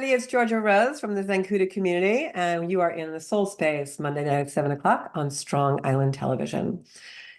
everybody. It's Georgia Rose from the Zencuda community, and you are in the Soul Space Monday night at 7 o'clock on Strong Island Television.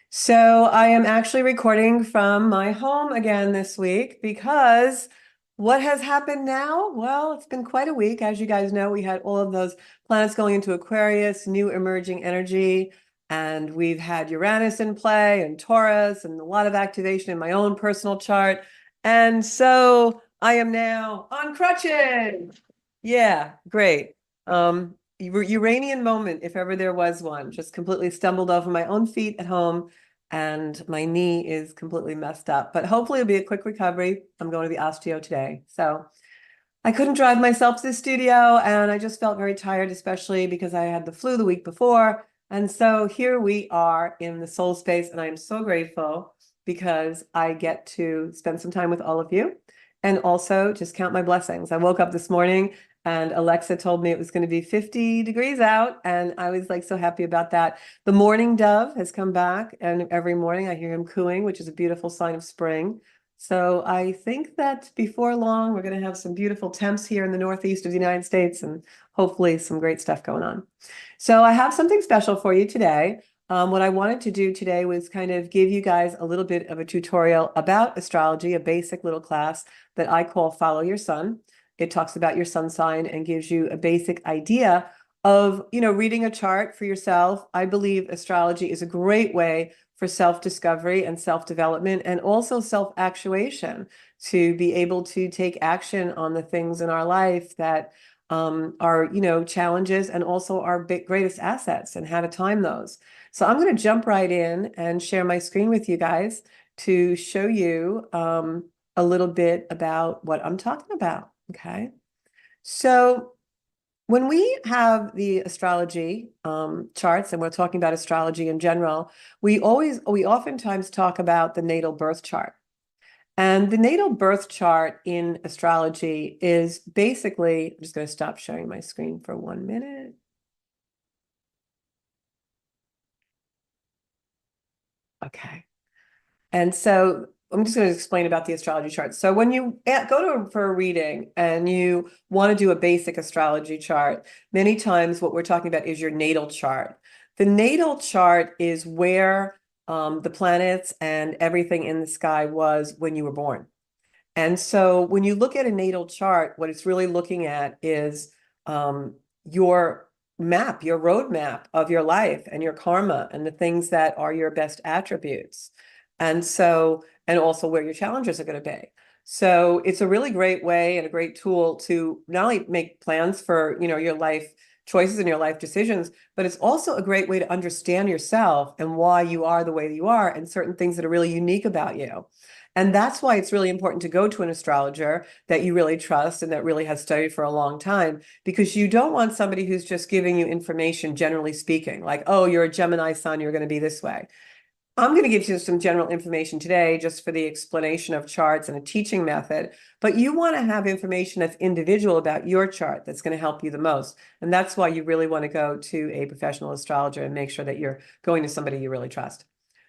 So I am actually recording from my home again this week because what has happened now? Well, it's been quite a week. As you guys know, we had all of those planets going into Aquarius, new emerging energy, and we've had Uranus in play and Taurus and a lot of activation in my own personal chart. And so I am now on crutches. Yeah, great. Uranian moment, if ever there was one. Just completely stumbled over my own feet at home, and my knee is completely messed up. But hopefully it'll be a quick recovery. I'm going to the osteo today. So I couldn't drive myself to the studio, and I just felt very tired, especially because I had the flu the week before. And so here we are in the soul space, and I am so grateful because I get to spend some time with all of you and also just count my blessings. I woke up this morning and Alexa told me it was going to be 50 degrees out, and I was like so happy about that. The morning dove has come back, and every morning I hear him cooing, which is a beautiful sign of spring. So I think that before long, we're going to have some beautiful temps here in the Northeast of the United States and hopefully some great stuff going on. So I have something special for you today. What I wanted to do today was kind of give you guys a little bit of a tutorial about astrology, a basic little class that I call Follow Your Sun. It talks about your sun sign and gives you a basic idea of, reading a chart for yourself. I believe astrology is a great way for self-discovery and self-development and also self-actuation, to be able to take action on the things in our life that are, challenges and also our greatest assets, and how to time those. So I'm going to jump right in and share my screen with you guys to show you a little bit about what I'm talking about. Okay. So when we have the astrology charts, and we're talking about astrology in general, we oftentimes talk about the natal birth chart. And the natal birth chart in astrology is basically, I'm just going to stop sharing my screen for 1 minute. Okay. And so I'm just going to explain about the astrology chart. So when you go for a reading and you want to do a basic astrology chart, many times what we're talking about is your natal chart. The natal chart is where the planets and everything in the sky was when you were born. And so when you look at a natal chart, what it's really looking at is your map, your roadmap of your life and your karma and the things that are your best attributes. And so, and also where your challenges are going to be. So it's a really great way and a great tool to not only make plans for, your life choices and your life decisions, but it's also a great way to understand yourself and why you are the way you are and certain things that are really unique about you. And that's why it's really important to go to an astrologer that you really trust and that really has studied for a long time, because you don't want somebody who's just giving you information, generally speaking, like, oh, you're a Gemini sun, you're going to be this way. I'm going to give you some general information today just for the explanation of charts and a teaching method, but you want to have information that's individual about your chart that's going to help you the most. And that's why you really want to go to a professional astrologer and make sure that you're going to somebody you really trust.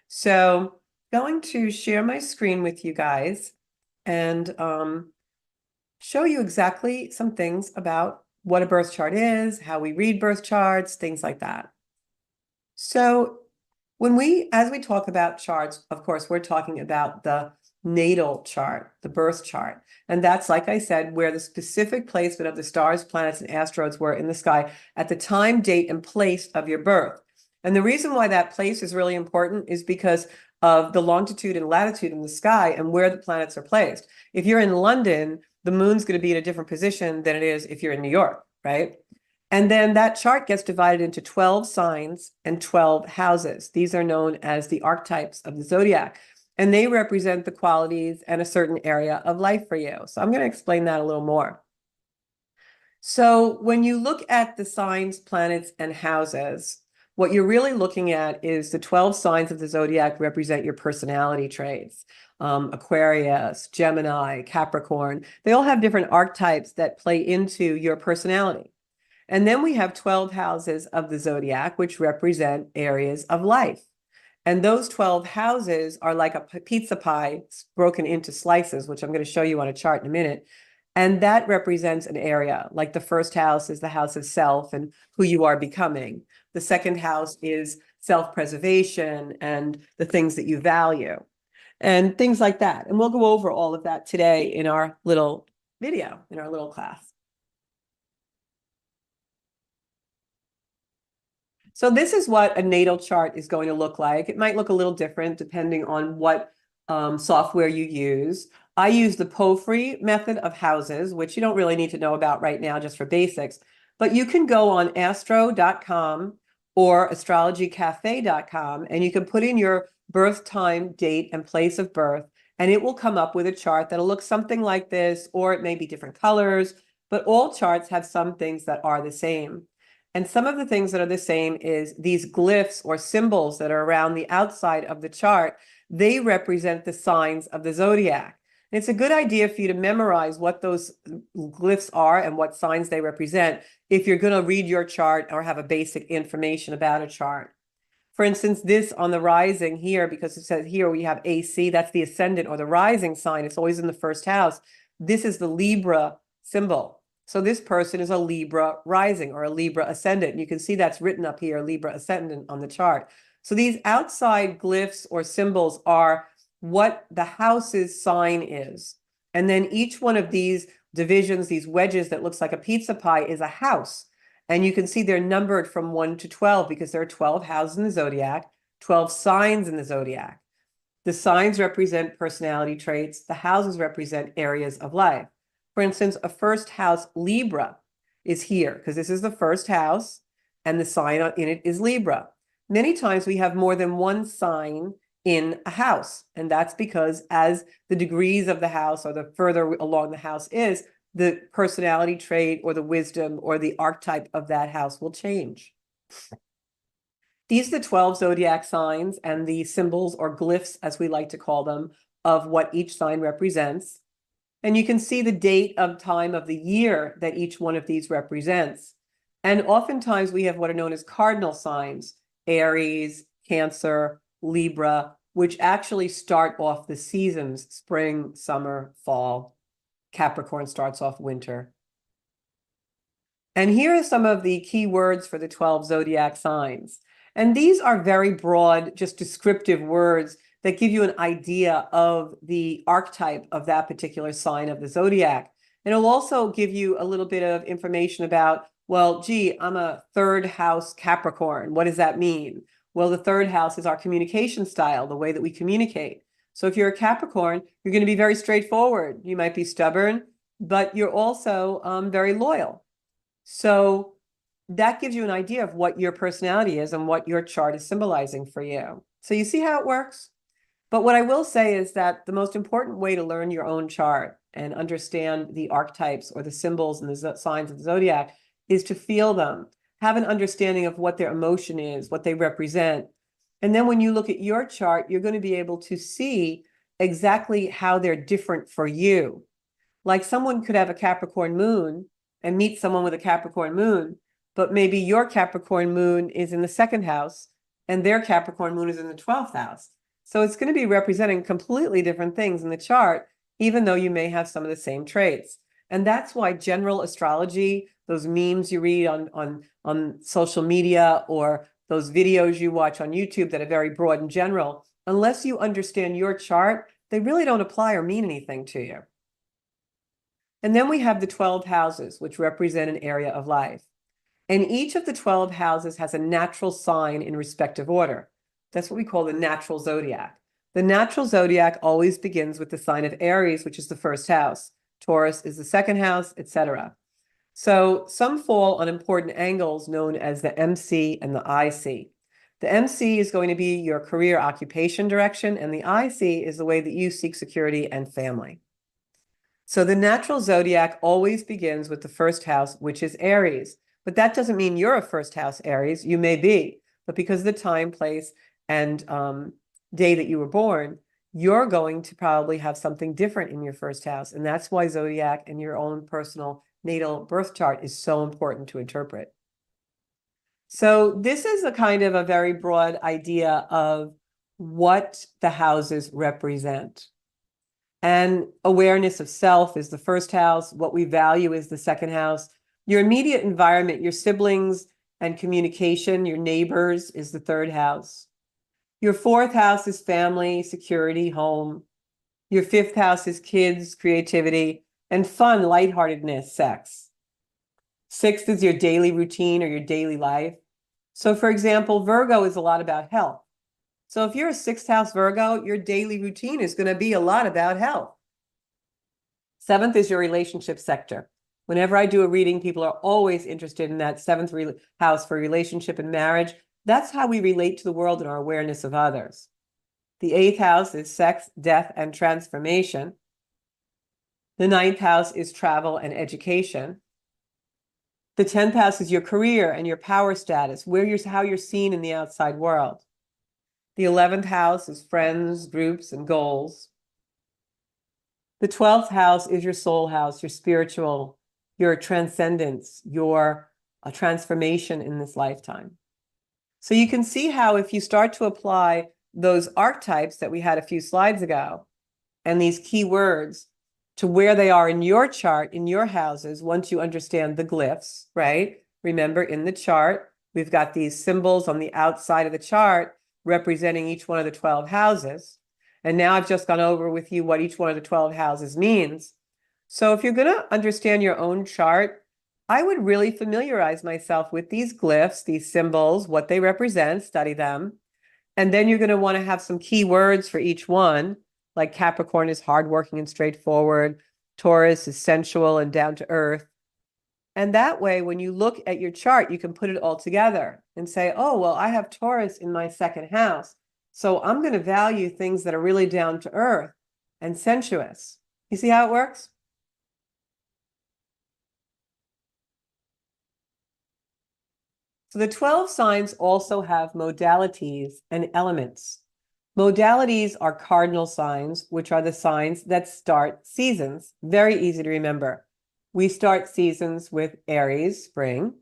So going to share my screen with you guys and show you exactly some things about what a birth chart is, how we read birth charts, things like that. So as we talk about charts, of course, we're talking about the natal chart, the birth chart. And that's, like I said, where the specific placement of the stars, planets, and asteroids were in the sky at the time, date, and place of your birth. And the reason why that place is really important is because of the longitude and latitude in the sky and where the planets are placed. If you're in London, the moon's going to be in a different position than it is if you're in New York, right? And then that chart gets divided into 12 signs and 12 houses. These are known as the archetypes of the zodiac, and they represent the qualities and a certain area of life for you. So I'm going to explain that a little more. So when you look at the signs, planets, and houses, what you're really looking at is the 12 signs of the zodiac represent your personality traits. Aquarius, Gemini, Capricorn, they all have different archetypes that play into your personality. And then we have 12 houses of the zodiac, which represent areas of life. And those 12 houses are like a pizza pie broken into slices, which I'm going to show you on a chart in a minute. And that represents an area. Like the first house is the house of self and who you are becoming. The second house is self-preservation and the things that you value and things like that. And we'll go over all of that today in our little video, in our little class. So this is what a natal chart is going to look like. It might look a little different depending on what software you use. I use the Pofri method of houses, which you don't really need to know about right now, just for basics. But you can go on astro.com or astrologycafe.com, and you can put in your birth time, date, and place of birth, and it will come up with a chart that'll look something like this, or it may be different colors, but all charts have some things that are the same. And some of the things that are the same is these glyphs or symbols that are around the outside of the chart. They represent the signs of the zodiac. And it's a good idea for you to memorize what those glyphs are and what signs they represent if you're going to read your chart or have a basic information about a chart. For instance, this on the rising here, because it says here we have AC, that's the ascendant or the rising sign. It's always in the first house. This is the Libra symbol. So this person is a Libra rising or a Libra ascendant. And you can see that's written up here, Libra ascendant on the chart. So these outside glyphs or symbols are what the house's sign is. And then each one of these divisions, these wedges that looks like a pizza pie is a house. And you can see they're numbered from 1 to 12 because there are 12 houses in the zodiac, 12 signs in the zodiac. The signs represent personality traits. The houses represent areas of life. For instance, a first house Libra is here because this is the first house and the sign in it is Libra. Many times we have more than one sign in a house, and that's because as the degrees of the house or the further along the house is, the personality trait or the wisdom or the archetype of that house will change. These are the 12 zodiac signs and the symbols or glyphs, as we like to call them, of what each sign represents. And you can see the date of time of the year that each one of these represents. And oftentimes we have what are known as cardinal signs, Aries, Cancer, Libra, which actually start off the seasons, spring, summer, fall. Capricorn starts off winter. And here are some of the key words for the 12 zodiac signs. And these are very broad, just descriptive words that give you an idea of the archetype of that particular sign of the zodiac. And it'll also give you a little bit of information about, well, gee, I'm a third house Capricorn. What does that mean? Well, the third house is our communication style, the way that we communicate. So if you're a Capricorn, you're going to be very straightforward. You might be stubborn, but you're also very loyal. So that gives you an idea of what your personality is and what your chart is symbolizing for you. So you see how it works? But what I will say is that the most important way to learn your own chart and understand the archetypes or the symbols and the signs of the zodiac is to feel them, have an understanding of what their emotion is, what they represent. And then when you look at your chart, you're going to be able to see exactly how they're different for you. Like someone could have a Capricorn moon and meet someone with a Capricorn moon, but maybe your Capricorn moon is in the second house and their Capricorn moon is in the 12th house. So it's going to be representing completely different things in the chart, even though you may have some of the same traits. And that's why general astrology, those memes you read on social media or those videos you watch on YouTube that are very broad and general, unless you understand your chart, they really don't apply or mean anything to you. And then we have the 12 houses, which represent an area of life. And each of the 12 houses has a natural sign in respective order. That's what we call the natural zodiac. The natural zodiac always begins with the sign of Aries, which is the first house. Taurus is the second house, etc. So some fall on important angles known as the MC and the IC. The MC is going to be your career occupation direction, and the IC is the way that you seek security and family. So the natural zodiac always begins with the first house, which is Aries. But that doesn't mean you're a first house Aries. You may be, but because of the time, place, and day that you were born, you're going to probably have something different in your first house. And that's why zodiac and your own personal natal birth chart is so important to interpret. So this is a kind of a very broad idea of what the houses represent. And awareness of self is the first house. What we value is the second house. Your immediate environment, your siblings and communication, your neighbors is the third house. Your fourth house is family, security, home. Your fifth house is kids, creativity, and fun, lightheartedness, sex. Sixth is your daily routine or your daily life. So, for example, Virgo is a lot about health. So if you're a sixth house Virgo, your daily routine is going to be a lot about health. Seventh is your relationship sector. Whenever I do a reading, people are always interested in that seventh house for relationship and marriage. That's how we relate to the world and our awareness of others. The eighth house is sex, death, and transformation. The ninth house is travel and education. The 10th house is your career and your power status, how you're seen in the outside world. The 11th house is friends, groups, and goals. The 12th house is your soul house, your spiritual, your transcendence, your transformation in this lifetime. So you can see how if you start to apply those archetypes that we had a few slides ago and these key words to where they are in your chart, in your houses, once you understand the glyphs, right? Remember, in the chart, we've got these symbols on the outside of the chart representing each one of the 12 houses. And now I've just gone over with you what each one of the 12 houses means. So if you're going to understand your own chart, I would really familiarize myself with these glyphs, these symbols, what they represent, study them. And then you're going to want to have some key words for each one, like Capricorn is hardworking and straightforward. Taurus is sensual and down to earth. And that way, when you look at your chart, you can put it all together and say, oh, well, I have Taurus in my second house. So I'm going to value things that are really down to earth and sensuous. You see how it works? So the 12 signs also have modalities and elements. Modalities are cardinal signs, which are the signs that start seasons. Very easy to remember. We start seasons with Aries, spring,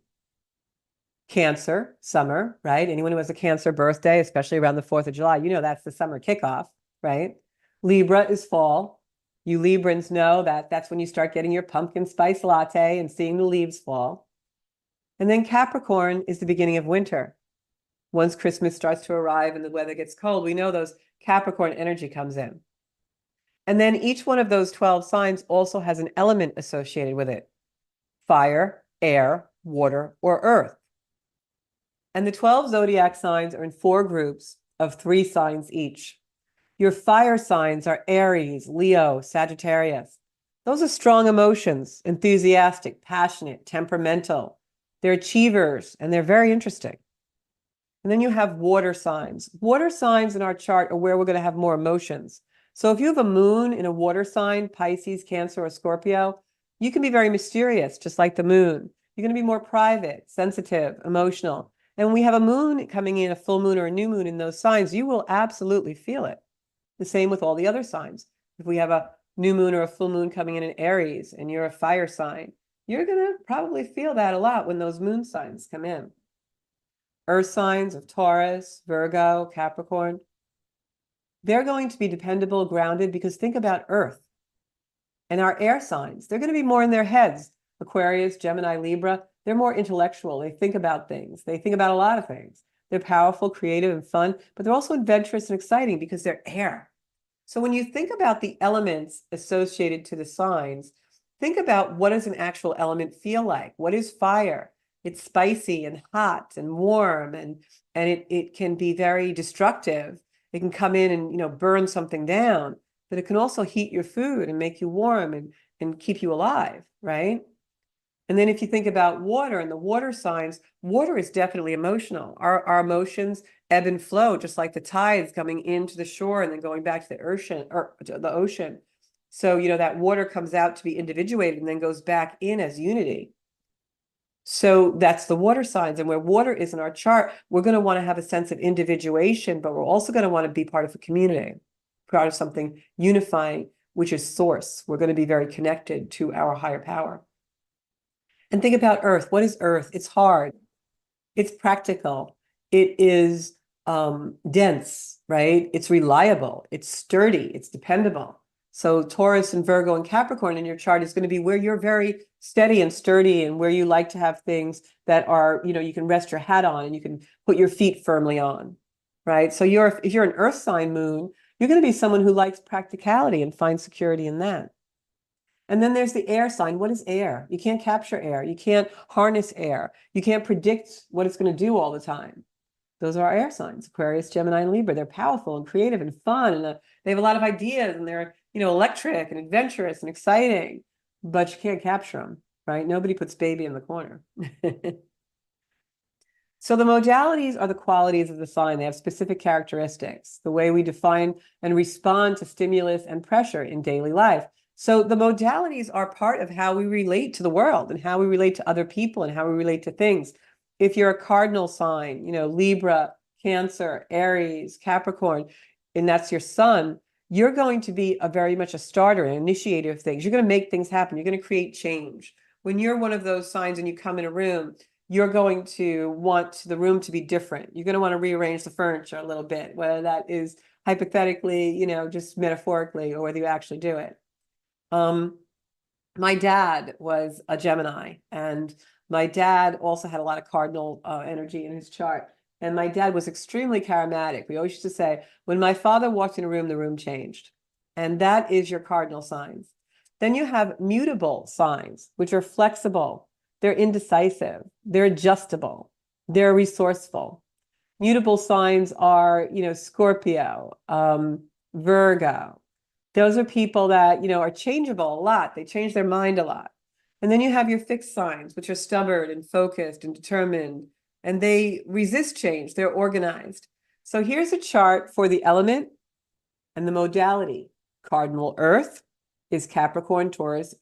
Cancer, summer, right? Anyone who has a Cancer birthday, especially around the 4th of July, you know that's the summer kickoff, right? Libra is fall. You Librans know that that's when you start getting your pumpkin spice latte and seeing the leaves fall. And then Capricorn is the beginning of winter. Once Christmas starts to arrive and the weather gets cold, we know those Capricorn energy comes in. And then each one of those 12 signs also has an element associated with it: fire, air, water, or earth. And the 12 zodiac signs are in 4 groups of 3 signs each. Your fire signs are Aries, Leo, Sagittarius. Those are strong emotions, enthusiastic, passionate, temperamental. They're achievers, and they're very interesting. And then you have water signs. Water signs in our chart are where we're going to have more emotions. So if you have a moon in a water sign, Pisces, Cancer, or Scorpio, you can be very mysterious, just like the moon. You're going to be more private, sensitive, emotional. And when we have a moon coming in, a full moon or a new moon in those signs, you will absolutely feel it. The same with all the other signs. If we have a new moon or a full moon coming in Aries and you're a fire sign, you're going to probably feel that a lot when those moon signs come in. Earth signs of Taurus, Virgo, Capricorn, they're going to be dependable, grounded, because think about Earth. And our air signs, they're going to be more in their heads. Aquarius, Gemini, Libra, they're more intellectual. They think about things. They think about a lot of things. They're powerful, creative, and fun, but they're also adventurous and exciting because they're air. So when you think about the elements associated to the signs, think about what does an actual element feel like? What is fire? It's spicy and hot and warm, and it can be very destructive. It can come in and burn something down, but it can also heat your food and make you warm and keep you alive, right? And then if you think about water and the water signs, water is definitely emotional. Our emotions ebb and flow, just like the tides coming into the shore and then going back to the ocean or to the ocean. So, that water comes out to be individuated and then goes back in as unity. So that's the water signs. And where water is in our chart, we're going to want to have a sense of individuation, but we're also going to want to be part of a community, part of something unifying, which is source. We're going to be very connected to our higher power. And think about Earth. What is Earth? It's hard. It's practical. It is dense, right? It's reliable. It's sturdy. It's dependable. So Taurus and Virgo and Capricorn in your chart is going to be where you're very steady and sturdy and where you like to have things that are, you can rest your hat on and you can put your feet firmly on, right? So if you're an earth sign moon, you're going to be someone who likes practicality and finds security in that. And then there's the air sign. What is air? You can't capture air. You can't harness air. You can't predict what it's going to do all the time. Those are our air signs, Aquarius, Gemini, and Libra. They're powerful and creative and fun, and they have a lot of ideas, and they're, electric and adventurous and exciting, but you can't capture them, right? Nobody puts baby in the corner. So the modalities are the qualities of the sign. They have specific characteristics, the way we define and respond to stimulus and pressure in daily life. So the modalities are part of how we relate to the world and how we relate to other people and how we relate to things. If you're a cardinal sign, Libra, Cancer, Aries, Capricorn, and that's your sun, you're going to be very much a starter, an initiator of things. You're going to make things happen. You're going to create change. When you're one of those signs and you come in a room, you're going to want the room to be different. You're going to want to rearrange the furniture a little bit, whether that is hypothetically, just metaphorically, or whether you actually do it. My dad was a Gemini, and my dad also had a lot of cardinal energy in his chart. And my dad was extremely charismatic. We always used to say, when my father walked in a room, the room changed. And that is your cardinal signs. Then you have mutable signs, which are flexible. They're indecisive. They're adjustable. They're resourceful. Mutable signs are, Scorpio, Virgo. Those are people that, are changeable a lot. They change their mind a lot. And then you have your fixed signs, which are stubborn and focused and determined, and they resist change. They're organized. So here's a chart for the element and the modality. Cardinal Earth is Capricorn, Taurus.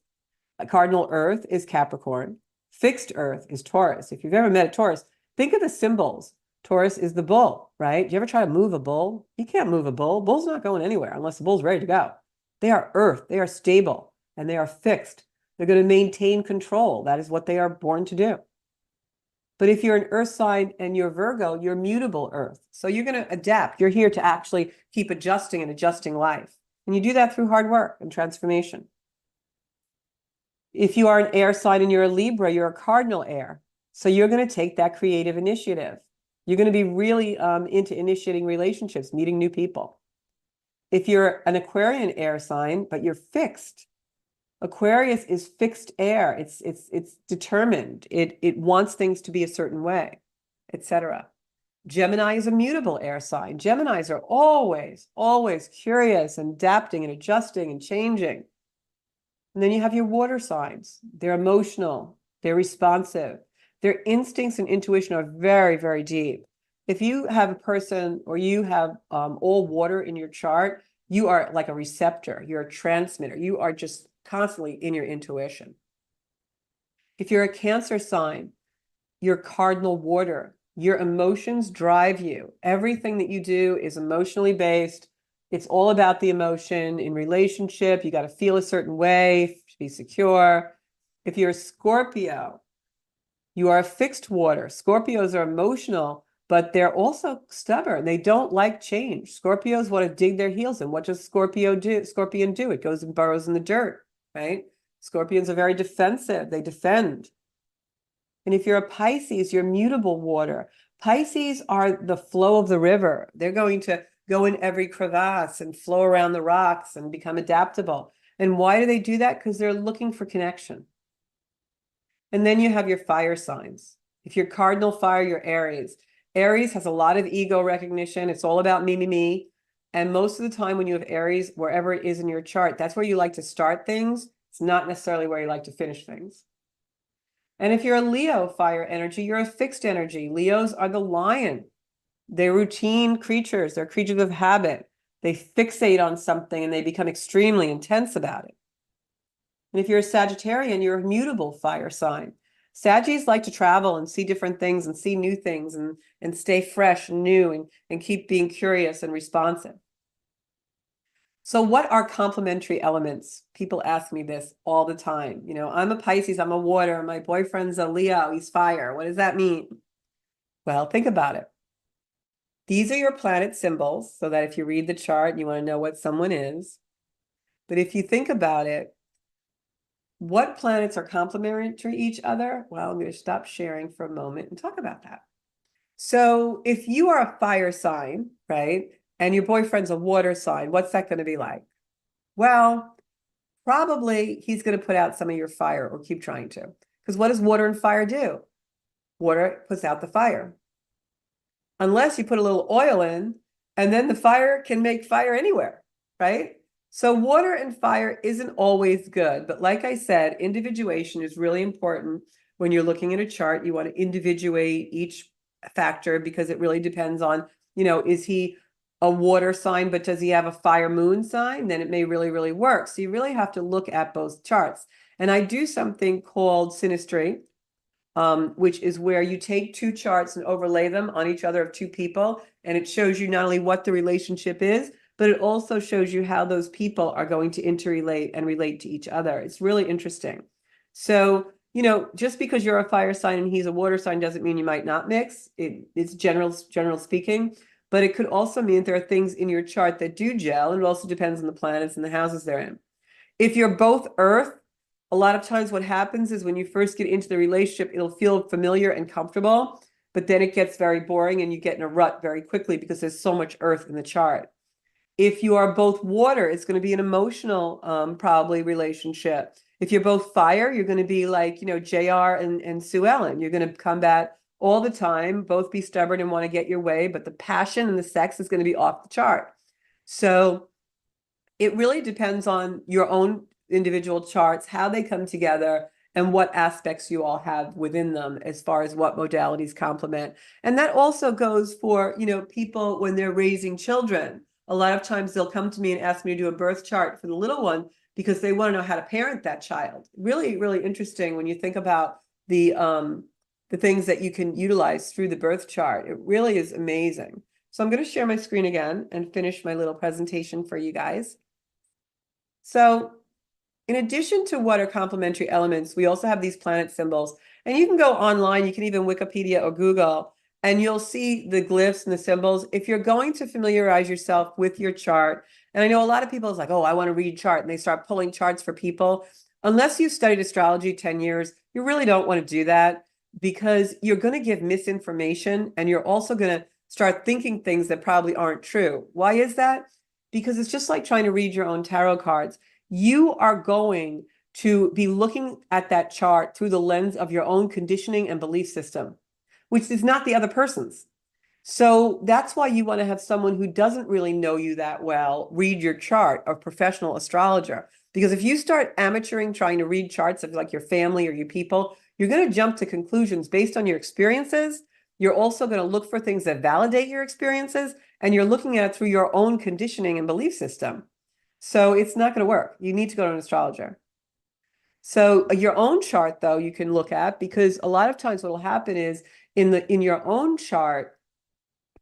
Cardinal Earth is Capricorn. Fixed Earth is Taurus. If you've ever met a Taurus, think of the symbols. Taurus is the bull, right? Do you ever try to move a bull? You can't move a bull. Bull's not going anywhere unless the bull's ready to go. They are earth. They are stable and they are fixed. They're going to maintain control. That is what they are born to do. But if you're an earth sign and you're Virgo, you're mutable earth. So you're going to adapt. You're here to actually keep adjusting and adjusting life. And you do that through hard work and transformation. If you are an air sign and you're a Libra, you're a cardinal air. So you're going to take that creative initiative. You're going to be really into initiating relationships, meeting new people. If you're an Aquarian air sign, but you're fixed, Aquarius is fixed air. It's determined. It wants things to be a certain way, etc. Gemini is a mutable air sign. Geminis are always, always curious and adapting and adjusting and changing. And then you have your water signs. They're emotional. They're responsive. Their instincts and intuition are very, very deep. If you have a person or you have all water in your chart, you are like a receptor. You're a transmitter. You are just constantly in your intuition. If you're a Cancer sign, you're cardinal water. Your emotions drive you. Everything that you do is emotionally based. It's all about the emotion in relationship. You got to feel a certain way to be secure. If you're a Scorpio, you are a fixed water. Scorpios are emotional, but they're also stubborn. They don't like change. Scorpios want to dig their heels in. What does Scorpion do? It goes and burrows in the dirt, right? Scorpions are very defensive. They defend. And if you're a Pisces, you're mutable water. Pisces are the flow of the river. They're going to go in every crevasse and flow around the rocks and become adaptable. And why do they do that? Because they're looking for connection. And then you have your fire signs. If you're cardinal fire, you're Aries. Aries has a lot of ego recognition. It's all about me, me, me. And most of the time when you have Aries, wherever it is in your chart, that's where you like to start things. It's not necessarily where you like to finish things. And if you're a Leo fire energy, you're a fixed energy. Leos are the lion. They're routine creatures. They're creatures of habit. They fixate on something and they become extremely intense about it. And if you're a Sagittarian, you're a mutable fire sign. Saggies like to travel and see different things and see new things and stay fresh and new and keep being curious and responsive. So what are complementary elements? People ask me this all the time. I'm a Pisces, I'm a water, my boyfriend's a Leo, he's fire. What does that mean? Well, think about it. These are your planet symbols, so that if you read the chart and you want to know what someone is, But if you think about it, what planets are complementary to each other? Well, I'm going to stop sharing for a moment and talk about that. So if you are a fire sign, right, and your boyfriend's a water sign, what's that going to be like? Well, probably he's going to put out some of your fire or keep trying to. Because what does water and fire do? Water puts out the fire. Unless you put a little oil in, and then the fire can make fire anywhere, right? So water and fire isn't always good. But like I said, individuation is really important. When you're looking at a chart, you want to individuate each factor because it really depends on, is he a water sign, but does he have a fire moon sign? Then it may really, really work. So you really have to look at both charts. And I do something called synastry, which is where you take two charts and overlay them on each other of two people. And it shows you not only what the relationship is, but it also shows you how those people are going to interrelate and relate to each other. It's really interesting. So, just because you're a fire sign and he's a water sign doesn't mean you might not mix. It's general speaking, but it could also mean there are things in your chart that do gel, and it also depends on the planets and the houses they're in. If you're both earth, a lot of times what happens is when you first get into the relationship, it'll feel familiar and comfortable, but then it gets very boring and you get in a rut very quickly because there's so much earth in the chart. If you are both water, it's going to be an emotional, probably relationship. If you're both fire, you're going to be like, JR and Sue Ellen. You're going to combat all the time, both be stubborn and want to get your way, but the passion and the sex is going to be off the chart. So it really depends on your own individual charts, how they come together, and what aspects you all have within them as far as what modalities complement. And that also goes for, people when they're raising children. A lot of times they'll come to me and ask me to do a birth chart for the little one because they want to know how to parent that child. Really, really interesting when you think about the things that you can utilize through the birth chart. It really is amazing. So I'm going to share my screen again and finish my little presentation for you guys. So in addition to what are complementary elements, we also have these planet symbols. And you can go online, you can even Wikipedia or Google, and you'll see the glyphs and the symbols. If you're going to familiarize yourself with your chart, and I know a lot of people is like, oh, I want to read chart, and they start pulling charts for people. Unless you've studied astrology 10 years, you really don't want to do that because you're going to give misinformation and you're also going to start thinking things that probably aren't true. Why is that? Because it's just like trying to read your own tarot cards. You are going to be looking at that chart through the lens of your own conditioning and belief system, which is not the other person's. So that's why you want to have someone who doesn't really know you that well read your chart, a professional astrologer. Because if you start amateuring trying to read charts of like your family or your people, you're going to jump to conclusions based on your experiences. You're also going to look for things that validate your experiences, and you're looking at it through your own conditioning and belief system. So it's not going to work. You need to go to an astrologer. So your own chart, though, you can look at, because a lot of times what will happen is in your own chart,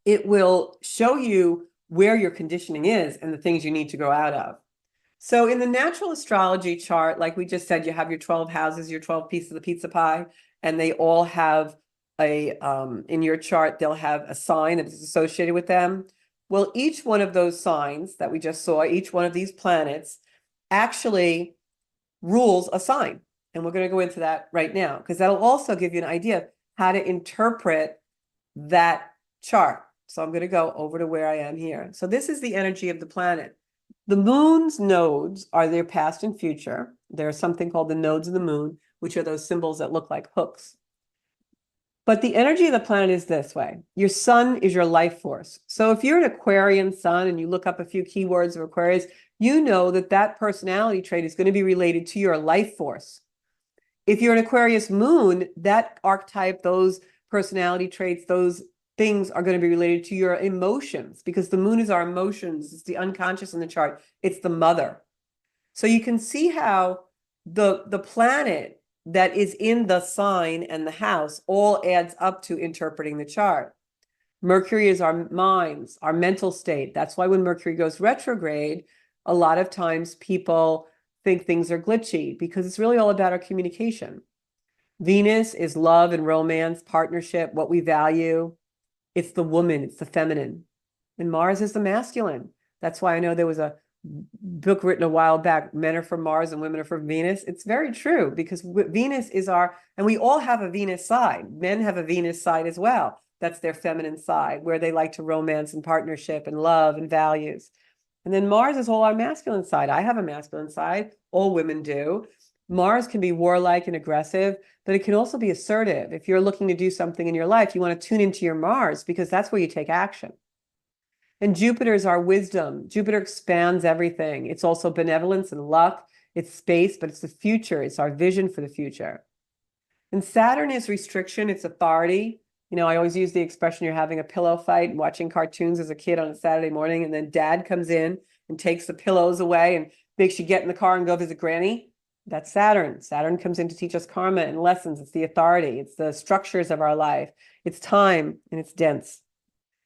it will show you where your conditioning is and the things you need to grow out of. So in the natural astrology chart, like we just said, you have your 12 houses, your 12 pieces of the pizza pie, and they all have in your chart, they'll have a sign that is associated with them. Well, each one of those signs that we just saw, each one of these planets actually rules a sign. And we're going to go into that right now, because that'll also give you an idea of how to interpret that chart. So I'm going to go over to where I am here. So this is the energy of the planet. The moon's nodes are their past and future. There's something called the nodes of the moon, which are those symbols that look like hooks. But the energy of the planet is this way. Your sun is your life force. So if you're an Aquarian sun and you look up a few keywords of Aquarius, you know that that personality trait is going to be related to your life force. If you're an Aquarius moon, that archetype, those personality traits, those things are going to be related to your emotions, because the moon is our emotions. It's the unconscious in the chart. It's the mother. So you can see how the planet that is in the sign and the house all adds up to interpreting the chart. Mercury is our minds, our mental state. That's why when Mercury goes retrograde, a lot of times people think things are glitchy because it's really all about our communication. Venus is love and romance, partnership, what we value. It's the woman, it's the feminine. And Mars is the masculine. That's why I know there was a book written a while back, Men Are from Mars and Women Are from Venus. It's very true because Venus is and we all have a Venus side. Men have a Venus side as well. That's their feminine side, where they like to romance and partnership and love and values. And then Mars is all our masculine side. I have a masculine side. All women do. Mars can be warlike and aggressive, but it can also be assertive. If you're looking to do something in your life, you want to tune into your Mars because that's where you take action. And Jupiter is our wisdom. Jupiter expands everything. It's also benevolence and luck. It's space, but it's the future. It's our vision for the future. And Saturn is restriction. It's authority. You know, I always use the expression, you're having a pillow fight, watching cartoons as a kid on a Saturday morning, and then dad comes in and takes the pillows away and makes you get in the car and go visit granny. That's Saturn. Saturn comes in to teach us karma and lessons. It's the authority. It's the structures of our life. It's time and it's dense.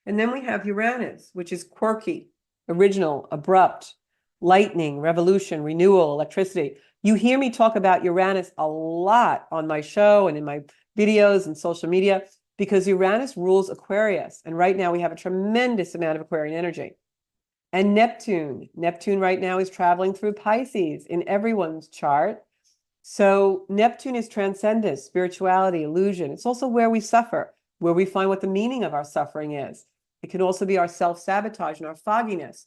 And then we have Uranus, which is quirky, original, abrupt, lightning, revolution, renewal, electricity. You hear me talk about Uranus a lot on my show and in my videos and social media because Uranus rules Aquarius. And right now we have a tremendous amount of Aquarian energy. And Neptune right now is traveling through Pisces in everyone's chart. So Neptune is transcendence, spirituality, illusion. It's also where we suffer, where we find what the meaning of our suffering is. It can also be our self-sabotage and our fogginess.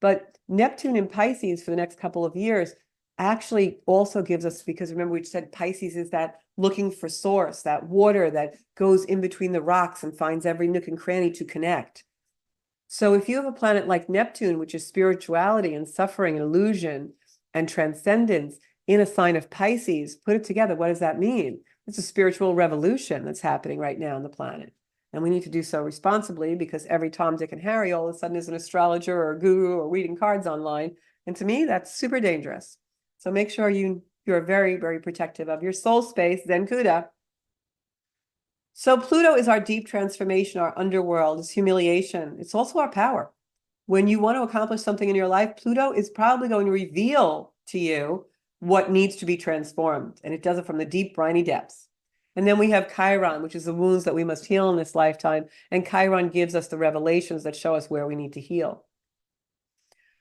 But Neptune in Pisces for the next couple of years actually also gives us, because remember we said Pisces is that looking for source, that water that goes in between the rocks and finds every nook and cranny to connect. So if you have a planet like Neptune, which is spirituality and suffering and illusion and transcendence in a sign of Pisces, put it together, what does that mean? It's a spiritual revolution that's happening right now on the planet. And we need to do so responsibly because every Tom, Dick, and Harry all of a sudden is an astrologer or a guru or reading cards online. And to me, that's super dangerous. So make sure you're very, very protective of your soul space, Zen Kuda. So Pluto is our deep transformation, our underworld, it's humiliation. It's also our power. When you want to accomplish something in your life, Pluto is probably going to reveal to you what needs to be transformed. And it does it from the deep, briny depths. And then we have Chiron, which is the wounds that we must heal in this lifetime. And Chiron gives us the revelations that show us where we need to heal.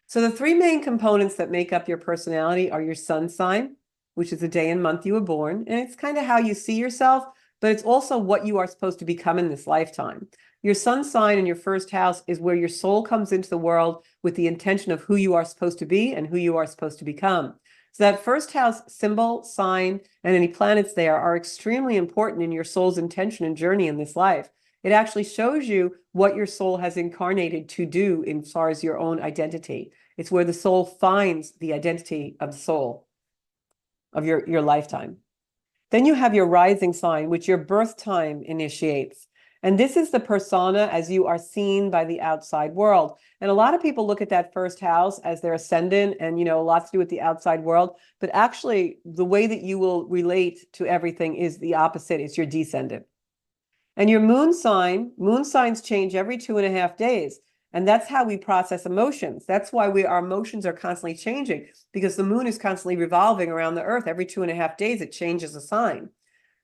So the three main components that make up your personality are your sun sign, which is the day and month you were born. And it's kind of how you see yourself, but it's also what you are supposed to become in this lifetime. Your sun sign in your first house is where your soul comes into the world with the intention of who you are supposed to be and who you are supposed to become. So that first house symbol, sign, and any planets there are extremely important in your soul's intention and journey in this life. It actually shows you what your soul has incarnated to do as far as your own identity. It's where the soul finds the identity of the soul of your lifetime. Then you have your rising sign, which your birth time initiates. And this is the persona as you are seen by the outside world. And a lot of people look at that first house as their ascendant and, a lot to do with the outside world. But actually, the way that you will relate to everything is the opposite. It's your descendant. And your moon signs change every 2.5 days. And that's how we process emotions. That's why our emotions are constantly changing, because the moon is constantly revolving around the earth. Every 2.5 days, it changes a sign.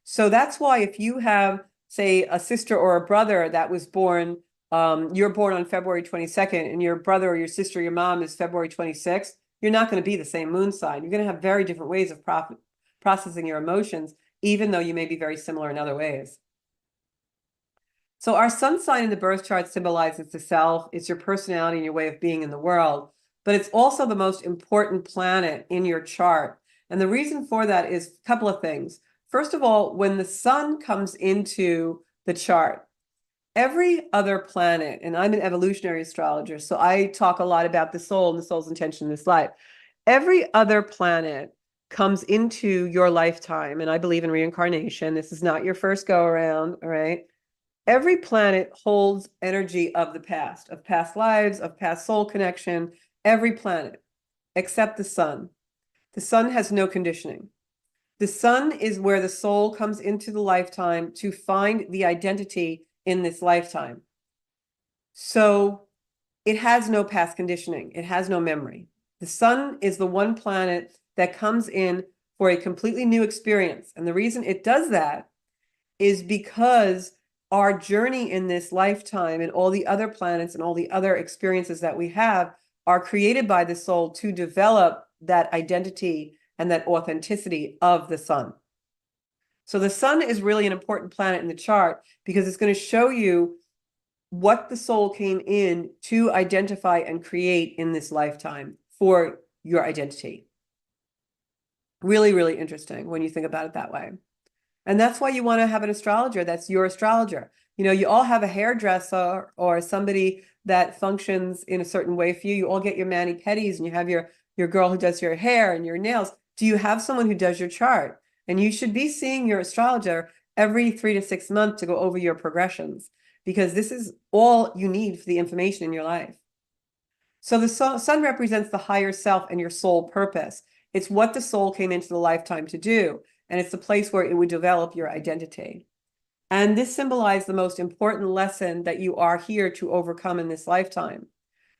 So that's why if you have, say, a sister or a brother that was born, you're born on February 22nd, and your brother or your sister, your mom is February 26th, you're not going to be the same moon sign. You're going to have very different ways of processing your emotions, even though you may be very similar in other ways. So our sun sign in the birth chart symbolizes the self. It's your personality and your way of being in the world, but it's also the most important planet in your chart. And the reason for that is a couple of things. First of all, when the sun comes into the chart, every other planet, and I'm an evolutionary astrologer, so I talk a lot about the soul and the soul's intention in this life. Every other planet comes into your lifetime, and I believe in reincarnation. This is not your first go around, all right? Every planet holds energy of the past, of past lives, of past soul connection, every planet, except the sun. The sun has no conditioning. The sun is where the soul comes into the lifetime to find the identity in this lifetime. So it has no past conditioning. It has no memory. The sun is the one planet that comes in for a completely new experience. And the reason it does that is because our journey in this lifetime and all the other planets and all the other experiences that we have are created by the soul to develop that identity and that authenticity of the sun. So the sun is really an important planet in the chart because it's going to show you what the soul came in to identify and create in this lifetime for your identity. Really, really interesting when you think about it that way. And that's why you want to have an astrologer that's your astrologer. You know, you all have a hairdresser or somebody that functions in a certain way for you. You all get your mani-pedis and you have your girl who does your hair and your nails. Do you have someone who does your chart? And you should be seeing your astrologer every 3 to 6 months to go over your progressions, because this is all you need for the information in your life. So the sun represents the higher self and your soul purpose. It's what the soul came into the lifetime to do. And it's the place where it would develop your identity. And this symbolized the most important lesson that you are here to overcome in this lifetime.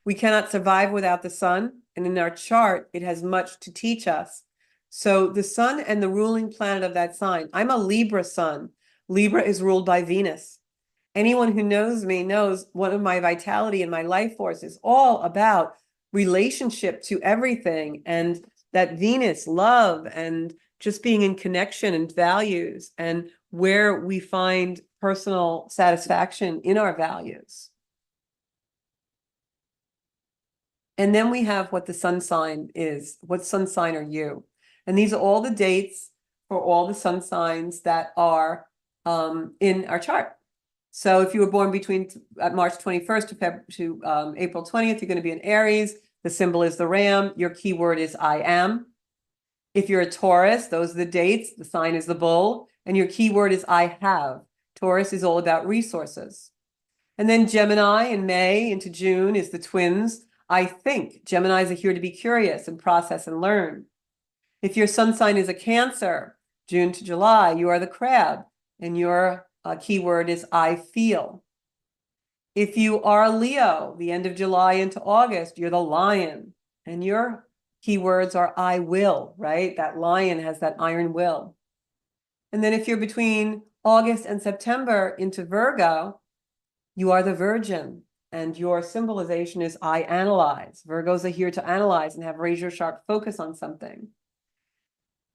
We cannot survive without the sun. And in our chart, it has much to teach us. So the sun and the ruling planet of that sign, I'm a Libra sun. Libra is ruled by Venus. Anyone who knows me knows one of my vitality and my life force is all about relationship to everything, and that Venus, love, and just being in connection and values, and where we find personal satisfaction in our values. And then we have what the sun sign is. What sun sign are you? And these are all the dates for all the sun signs that are in our chart. So if you were born between March 21st to April 20th, you're going to be in Aries. The symbol is the ram. Your keyword is I am. If you're a Taurus, those are the dates. The sign is the bull. And your keyword is I have. Taurus is all about resources. And then Gemini in May into June is the twins. I think. Geminis are here to be curious and process and learn. If your sun sign is a Cancer, June to July, you are the crab. And your keyword is I feel. If you are a Leo, the end of July into August, you're the lion. And your keywords are I will, right? That lion has that iron will. And then if you're between August and September into Virgo, you are the Virgin. And your symbolization is I analyze. Virgos are here to analyze and have razor sharp focus on something.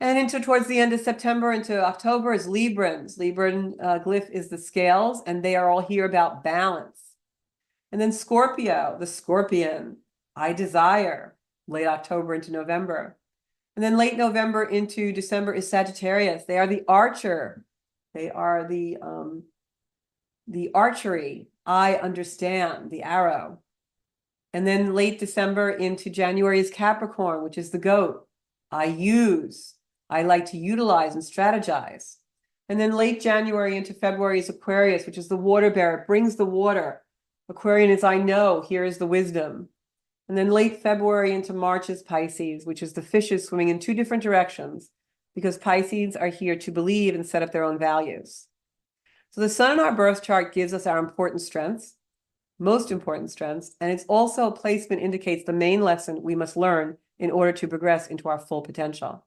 And into towards the end of September into October is Librans. Libran glyph is the scales, and they are all here about balance. And then Scorpio, the scorpion, I desire, late October into November. And then late November into December is Sagittarius. They are the archer. They are the archery. I understand, the arrow. And then late December into January is Capricorn, which is the goat. I use. I like to utilize and strategize. And then late January into February is Aquarius, which is the water bearer. It brings the water. Aquarian is I know, here is the wisdom. And then late February into March is Pisces, which is the fishes swimming in two different directions, because Pisces are here to believe and set up their own values. So the sun in our birth chart gives us our important strengths, most important strengths, and it's also a placement indicates the main lesson we must learn in order to progress into our full potential.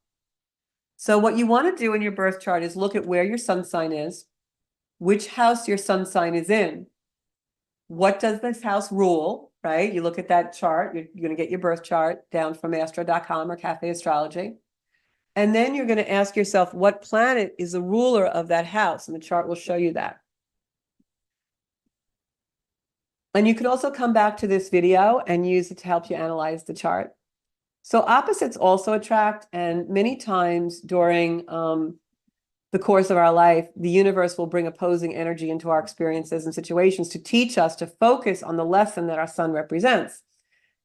So what you want to do in your birth chart is look at where your sun sign is, which house your sun sign is in, what does this house rule, right? You look at that chart, you're going to get your birth chart down from astro.com or Cafe Astrology. And then you're going to ask yourself, what planet is the ruler of that house? And the chart will show you that. And you could also come back to this video and use it to help you analyze the chart. So opposites also attract, and many times during the course of our life, the universe will bring opposing energy into our experiences and situations to teach us to focus on the lesson that our sun represents.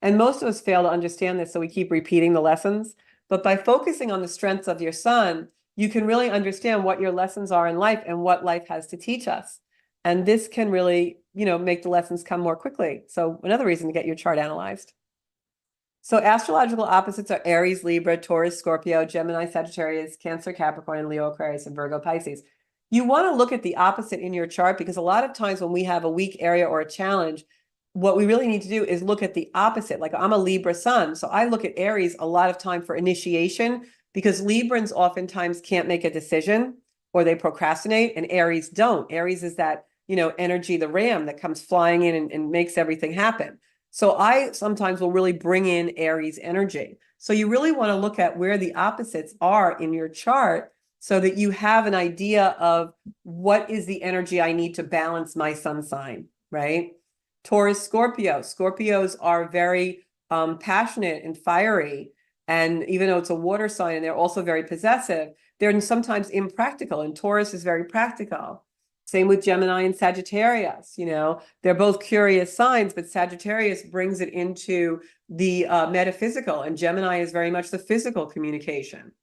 And most of us fail to understand this, so we keep repeating the lessons. But by focusing on the strengths of your sun, you can really understand what your lessons are in life and what life has to teach us. And this can really, make the lessons come more quickly. So another reason to get your chart analyzed. So astrological opposites are Aries, Libra, Taurus, Scorpio, Gemini, Sagittarius, Cancer, Capricorn, and Leo, Aquarius, and Virgo, Pisces. You want to look at the opposite in your chart, because a lot of times when we have a weak area or a challenge, what we really need to do is look at the opposite. Like I'm a Libra sun, so I look at Aries a lot of time for initiation, because Librans oftentimes can't make a decision or they procrastinate, and Aries don't. Aries is that, energy, the ram that comes flying in and makes everything happen. So I sometimes will really bring in Aries energy. So you really want to look at where the opposites are in your chart so that you have an idea of what is the energy I need to balance my sun sign, right? Taurus, Scorpio. Scorpios are very passionate and fiery. And even though it's a water sign and they're also very possessive, they're sometimes impractical. And Taurus is very practical. Same with Gemini and Sagittarius. They're both curious signs, but Sagittarius brings it into the metaphysical, and Gemini is very much the physical communication.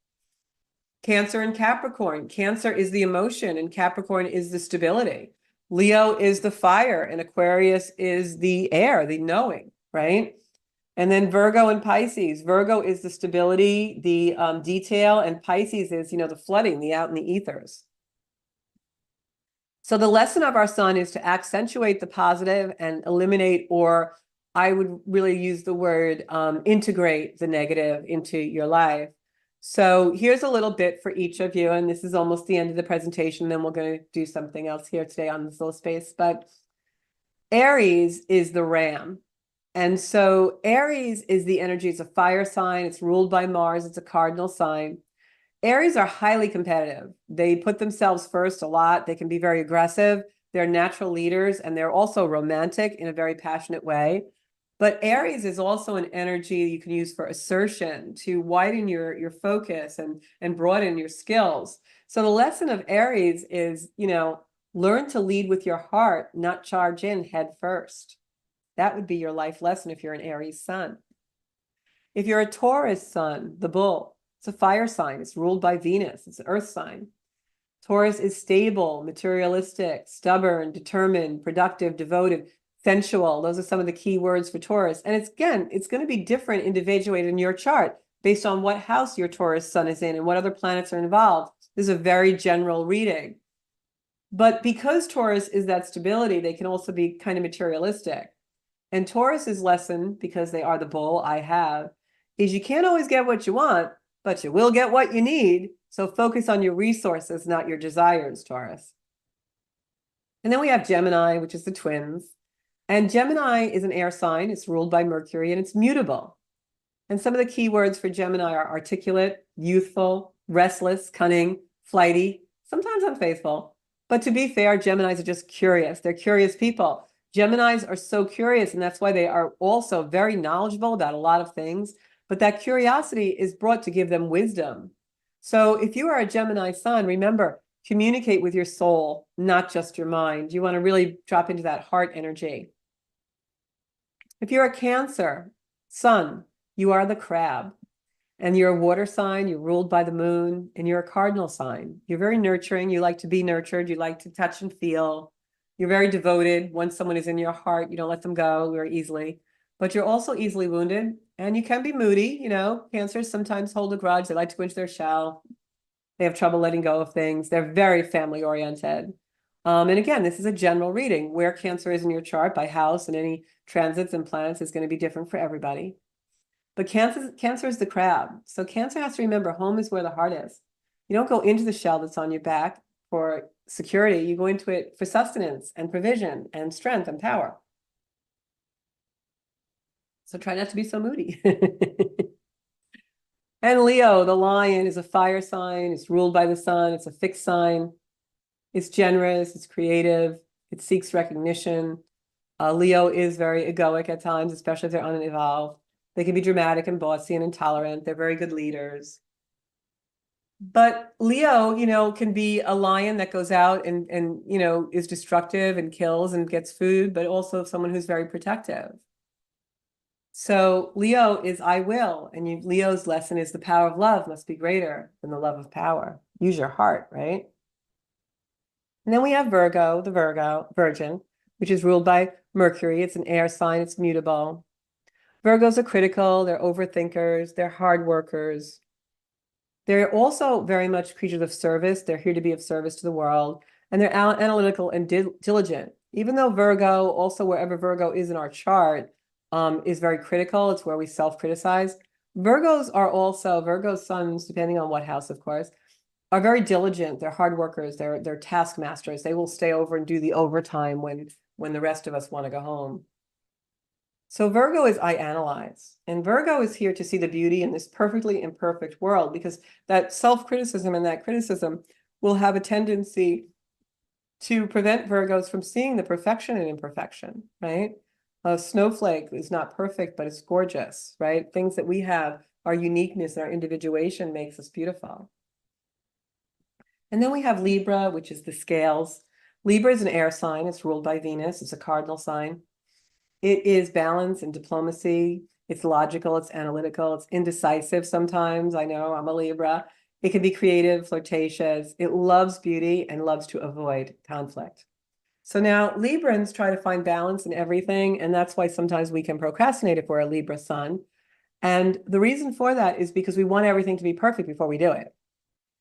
Cancer and Capricorn. Cancer is the emotion, and Capricorn is the stability. Leo is the fire, and Aquarius is the air, the knowing, right? And then Virgo and Pisces. Virgo is the stability, the detail, and Pisces is, the flooding, the out in the ethers. So the lesson of our sun is to accentuate the positive and eliminate, or I would really use the word integrate the negative into your life. So here's a little bit for each of you, and this is almost the end of the presentation. Then we're going to do something else here today on this little space. But Aries is the ram. And so Aries is the energy. It's a fire sign. It's ruled by Mars. It's a cardinal sign. Aries are highly competitive. They put themselves first a lot. They can be very aggressive. They're natural leaders, and they're also romantic in a very passionate way. But Aries is also an energy you can use for assertion, to widen your focus and broaden your skills. So the lesson of Aries is, learn to lead with your heart, not charge in head first. That would be your life lesson if you're an Aries sun. If you're a Taurus sun, the bull, it's a fire sign. It's ruled by Venus. It's an earth sign. Taurus is stable, materialistic, stubborn, determined, productive, devoted, sensual. Those are some of the key words for Taurus. And it's going to be different individuated in your chart based on what house your Taurus sun is in and what other planets are involved. This is a very general reading. But because Taurus is that stability, they can also be kind of materialistic. And Taurus's lesson, because they are the bull I have, is you can't always get what you want, but you will get what you need. So focus on your resources, not your desires, Taurus. And then we have Gemini, which is the twins. And Gemini is an air sign. It's ruled by Mercury, and it's mutable. And some of the key words for Gemini are articulate, youthful, restless, cunning, flighty, sometimes unfaithful. But to be fair, Geminis are just curious. They're curious people. Geminis are so curious, and that's why they are also very knowledgeable about a lot of things. But that curiosity is brought to give them wisdom. So if you are a Gemini sun, remember, communicate with your soul, not just your mind. You want to really drop into that heart energy. If you're a Cancer sun, you are the crab. And you're a water sign, you're ruled by the moon, and you're a cardinal sign. You're very nurturing. You like to be nurtured. You like to touch and feel. You're very devoted. Once someone is in your heart, you don't let them go very easily. But you're also easily wounded, and you can be moody. Cancers sometimes hold a grudge. They like to go into their shell. They have trouble letting go of things. They're very family oriented. And again, this is a general reading. Where Cancer is in your chart by house and any transits and planets is going to be different for everybody. But Cancer is the crab. So Cancer has to remember home is where the heart is. You don't go into the shell that's on your back for security. You go into it for sustenance and provision and strength and power. So try not to be so moody. And Leo, the lion, is a fire sign. It's ruled by the sun. It's a fixed sign. It's generous. It's creative. It seeks recognition. Leo is very egoic at times, especially if they're unevolved. They can be dramatic and bossy and intolerant. They're very good leaders. But Leo, can be a lion that goes out and is destructive and kills and gets food, but also someone who's very protective. So Leo is I will, and Leo's lesson is the power of love must be greater than the love of power. Use your heart, right? And then we have Virgo, the Virgin, which is ruled by Mercury. It's an air sign. It's mutable. Virgos are critical. They're overthinkers. They're hard workers. They're also very much creatures of service. They're here to be of service to the world. And they're analytical and diligent. Even though Virgo, also wherever Virgo is in our chart, is very critical. It's where we self-criticize. Virgo suns, depending on what house, of course, are very diligent. They're hard workers. They're taskmasters. They will stay over and do the overtime when the rest of us want to go home. So Virgo is I analyze, and Virgo is here to see the beauty in this perfectly imperfect world, because that self-criticism and that criticism will have a tendency to prevent Virgos from seeing the perfection and imperfection, right? A snowflake is not perfect, but it's gorgeous, right? Things that we have, our uniqueness and our individuation makes us beautiful. And then we have Libra, which is the scales. Libra is an air sign. It's ruled by Venus. It's a cardinal sign. It is balance and diplomacy. It's logical, it's analytical, it's indecisive sometimes. I know I'm a Libra. It can be creative, flirtatious. It loves beauty and loves to avoid conflict. So now Librans try to find balance in everything, and that's why sometimes we can procrastinate if we're a Libra sun. And the reason for that is because we want everything to be perfect before we do it.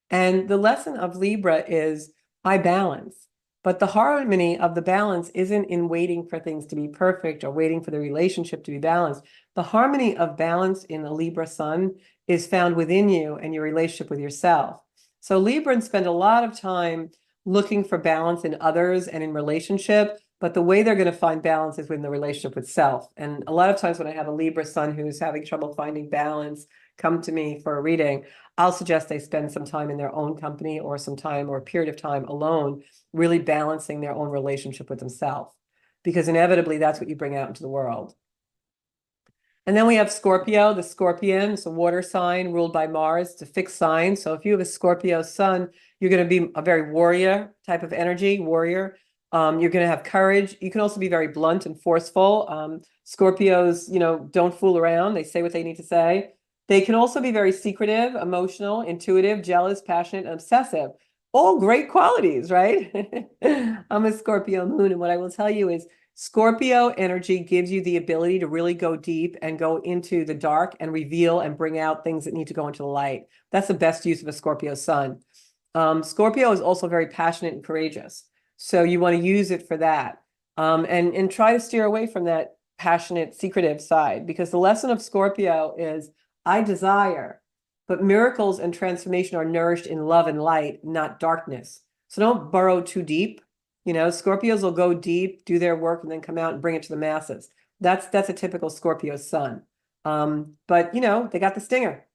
And the lesson of Libra is I balance. But the harmony of the balance isn't in waiting for things to be perfect or waiting for the relationship to be balanced. The harmony of balance in the Libra sun is found within you and your relationship with yourself. So Librans spend a lot of time looking for balance in others and in relationship, but the way they're going to find balance is within the relationship with self. And a lot of times when I have a Libra sun who's having trouble finding balance come to me for a reading, I'll suggest they spend some time in their own company or some time or a period of time alone, really balancing their own relationship with themselves, because inevitably that's what you bring out into the world. And then we have Scorpio, the Scorpion. It's a water sign ruled by Mars. It's a fixed sign. So if you have a Scorpio sun, you're going to be a very warrior type of energy, warrior. You're going to have courage. You can also be very blunt and forceful. Scorpios, don't fool around. They say what they need to say. They can also be very secretive, emotional, intuitive, jealous, passionate, and obsessive. All great qualities, right? I'm a Scorpio moon, and what I will tell you is Scorpio energy gives you the ability to really go deep and go into the dark and reveal and bring out things that need to go into the light. That's the best use of a Scorpio sun. Scorpio is also very passionate and courageous. So you want to use it for that. And try to steer away from that passionate, secretive side, because the lesson of Scorpio is I desire, but miracles and transformation are nourished in love and light, not darkness. So don't burrow too deep. Scorpios will go deep, do their work, and then come out and bring it to the masses. That's a typical Scorpio sun. But they got the stinger.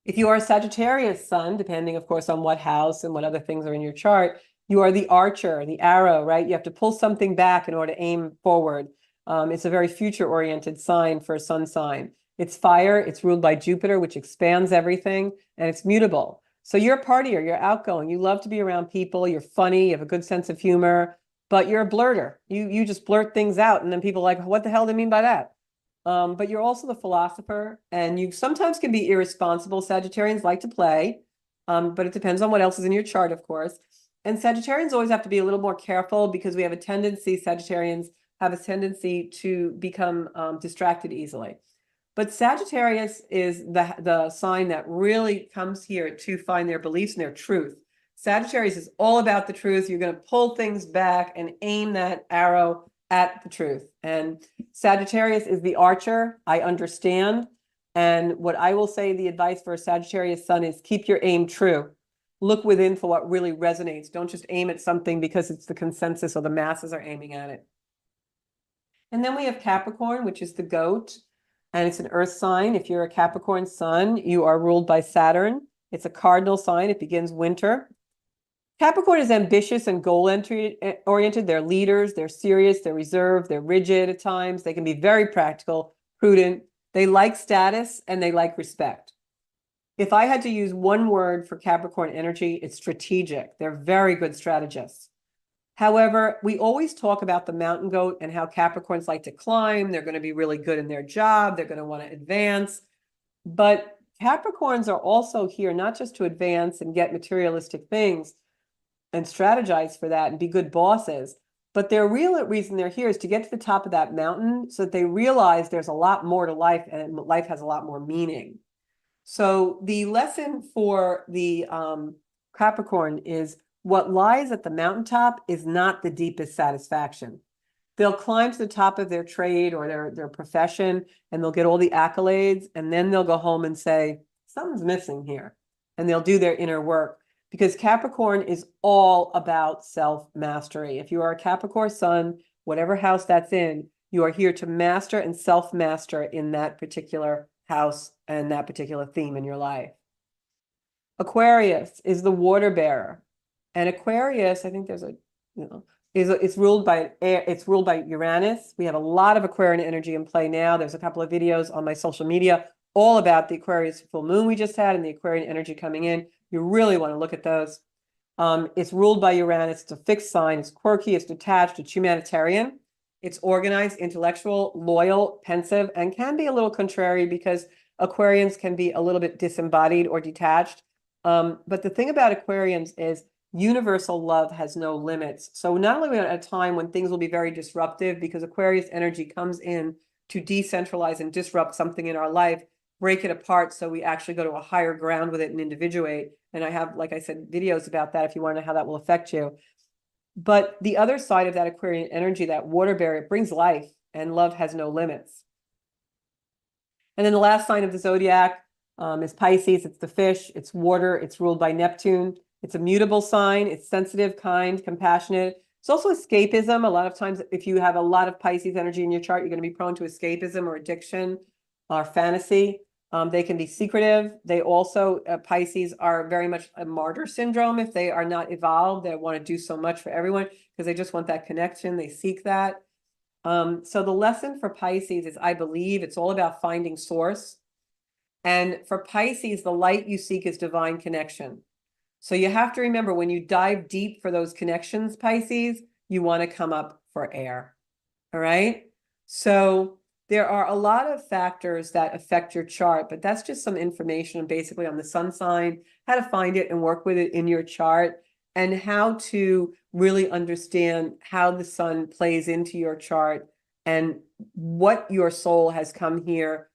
If you are a Sagittarius sun, depending, of course, on what house and what other things are in your chart, you are the archer, the arrow, right? You have to pull something back in order to aim forward. It's a very future-oriented sign for a sun sign. It's fire, it's ruled by Jupiter, which expands everything, and it's mutable. So you're a partier, you're outgoing, you love to be around people, you're funny, you have a good sense of humor, but you're a blurter. You just blurt things out, and then people are like, what the hell do they mean by that? But you're also the philosopher, and you sometimes can be irresponsible. Sagittarians like to play, but it depends on what else is in your chart, of course. And Sagittarians always have to be a little more careful because we have a tendency, Sagittarians have a tendency to become distracted easily. But Sagittarius is the sign that really comes here to find their beliefs and their truth. Sagittarius is all about the truth. You're going to pull things back and aim that arrow at the truth. And Sagittarius is the archer. I understand. And what I will say, the advice for a Sagittarius sun is keep your aim true. Look within for what really resonates. Don't just aim at something because it's the consensus or the masses are aiming at it. And then we have Capricorn, which is the goat. And it's an earth sign. If you're a Capricorn sun, you are ruled by Saturn. It's a cardinal sign. It begins winter. Capricorn is ambitious and goal-oriented. They're leaders. They're serious. They're reserved. They're rigid at times. They can be very practical, prudent. They like status and they like respect. If I had to use one word for Capricorn energy, it's strategic. They're very good strategists. However, we always talk about the mountain goat and how Capricorns like to climb. They're going to be really good in their job. They're going to want to advance. But Capricorns are also here not just to advance and get materialistic things and strategize for that and be good bosses, but their real reason they're here is to get to the top of that mountain so that they realize there's a lot more to life and life has a lot more meaning. So the lesson for the Capricorn is what lies at the mountaintop is not the deepest satisfaction. They'll climb to the top of their trade or their profession, and they'll get all the accolades, and then they'll go home and say, something's missing here. And they'll do their inner work, because Capricorn is all about self-mastery. If you are a Capricorn sun, whatever house that's in, You are here to master and self-master in that particular house and that particular theme in your life. Aquarius is the water bearer. And Aquarius, I think there's a, it's ruled by air, it's ruled by Uranus. We have a lot of Aquarian energy in play now. There's a couple of videos on my social media all about the Aquarius full moon we just had and the Aquarian energy coming in. You really want to look at those. It's ruled by Uranus. It's a fixed sign. It's quirky. It's detached. It's humanitarian. It's organized, intellectual, loyal, pensive, and can be a little contrary because Aquarians can be a little bit disembodied or detached. But the thing about Aquarians is universal love has no limits. So not only are we at a time when things will be very disruptive because Aquarius energy comes in to decentralize and disrupt something in our life, break it apart so we actually go to a higher ground with it and individuate. And I have, like I said, videos about that if you want to know how that will affect you. But the other side of that Aquarian energy, that water bearer, it brings life, and love has no limits. And then the last sign of the zodiac is Pisces. It's the fish. It's water. It's ruled by Neptune. It's a mutable sign. It's sensitive, kind, compassionate. It's also escapism. A lot of times, if you have a lot of Pisces energy in your chart, you're going to be prone to escapism or addiction or fantasy. They can be secretive. They also, Pisces are very much a martyr syndrome. If they are not evolved, they want to do so much for everyone because they just want that connection. They seek that. So the lesson for Pisces is, I believe, it's all about finding source. And for Pisces, the light you seek is divine connection. So you have to remember when you dive deep for those connections, Pisces, you want to come up for air. All right. So there are a lot of factors that affect your chart, but that's just some information basically on the sun sign, how to find it and work with it in your chart, and how to really understand how the sun plays into your chart and what your soul has come here,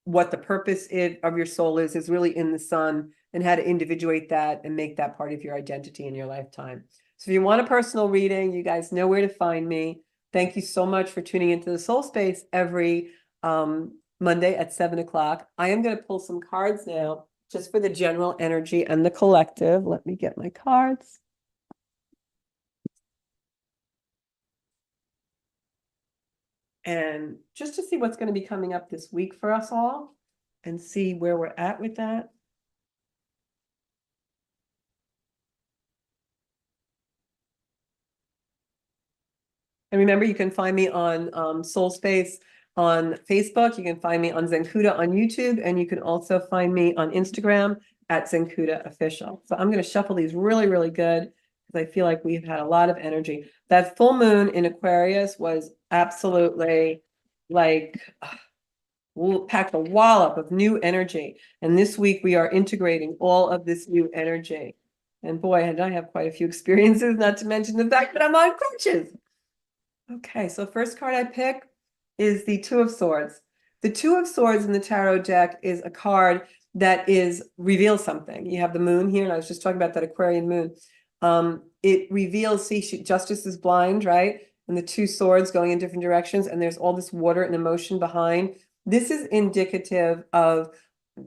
what the purpose of your soul is really in the sun, and how to individuate that and make that part of your identity in your lifetime. So if you want a personal reading, you guys know where to find me. Thank you so much for tuning into the Soul Space every Monday at 7 o'clock. I am going to pull some cards now just for the general energy and the collective. Let me get my cards. And just to see what's going to be coming up this week for us all and see where we're at with that. And remember, you can find me on Soul Space on Facebook. You can find me on Zenkuda on YouTube. And you can also find me on Instagram at Zenkuda Official. So I'm going to shuffle these really, really good because I feel like we've had a lot of energy. That full moon in Aquarius was absolutely like packed a wallop of new energy. And this week we are integrating all of this new energy. And boy, and I have quite a few experiences, not to mention the fact that I'm on crutches. Okay, so first card I pick is the Two of Swords. The Two of Swords in the tarot deck is a card that reveals something. You have the moon here, and I was just talking about that Aquarian moon. It reveals, see, justice is blind, right? And the two swords going in different directions, and there's all this water and emotion behind. This is indicative of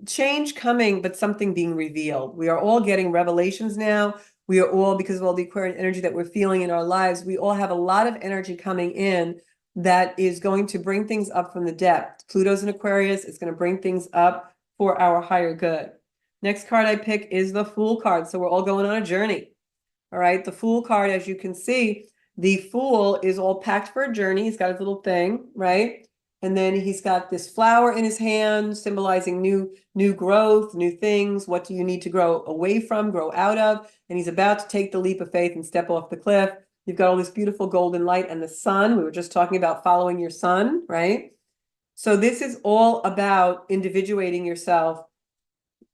change coming, but something being revealed. We are all getting revelations now. We are all, because of all the Aquarian energy that we're feeling in our lives, we all have a lot of energy coming in that is going to bring things up from the depth. Pluto's in Aquarius. It's going to bring things up for our higher good. Next card I pick is the Fool card. So we're all going on a journey. All right. The Fool card, as you can see, the Fool is all packed for a journey. He's got his little thing, right? And then he's got this flower in his hand, symbolizing new growth, new things. What do you need to grow away from, grow out of? And he's about to take the leap of faith and step off the cliff. You've got all this beautiful golden light and the sun. We were just talking about following your sun, right? So this is all about individuating yourself,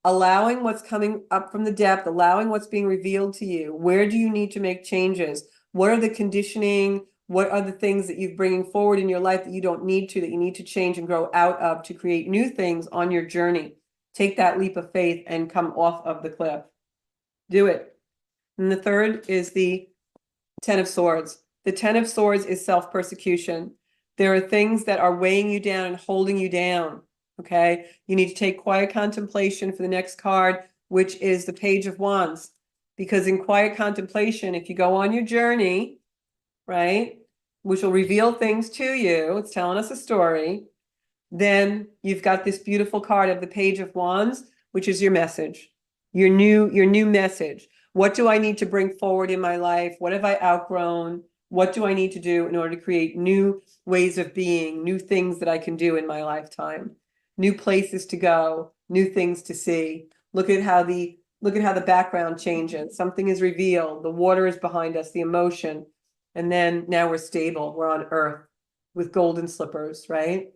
allowing what's coming up from the depth, allowing what's being revealed to you. Where do you need to make changes? What are the conditioning? What are the things that you're bringing forward in your life that you don't need to, that you need to change and grow out of to create new things on your journey? Take that leap of faith and come off of the cliff. Do it. And the third is the Ten of Swords. The Ten of Swords is self-persecution. There are things that are weighing you down and holding you down. Okay. You need to take quiet contemplation for the next card, which is the Page of Wands. Because in quiet contemplation, if you go on your journey, right, which will reveal things to you. It's telling us a story. Then you've got this beautiful card of the Page of Wands, which is your message, your new message. What do I need to bring forward in my life? What have I outgrown? What do I need to do in order to create new ways of being, new things that I can do in my lifetime, new places to go, new things to see. Look at how the background changes. Something is revealed. The water is behind us, the emotion. And then now we're stable. We're on earth with golden slippers, right?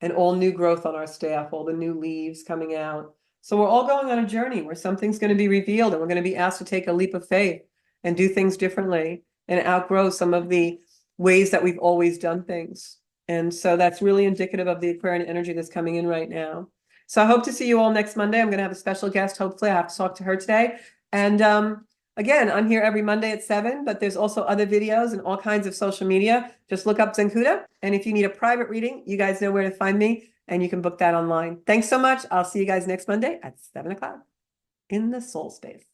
And all new growth on our staff, all the new leaves coming out. So we're all going on a journey where something's going to be revealed and we're going to be asked to take a leap of faith and do things differently and outgrow some of the ways that we've always done things. And so that's really indicative of the Aquarian energy that's coming in right now. So I hope to see you all next Monday. I'm going to have a special guest. Hopefully I have to talk to her today. And again, I'm here every Monday at 7, but there's also other videos and all kinds of social media. Just look up Zenkuda. And if you need a private reading, you guys know where to find me and you can book that online. Thanks so much. I'll see you guys next Monday at 7 o'clock in the Soul Space.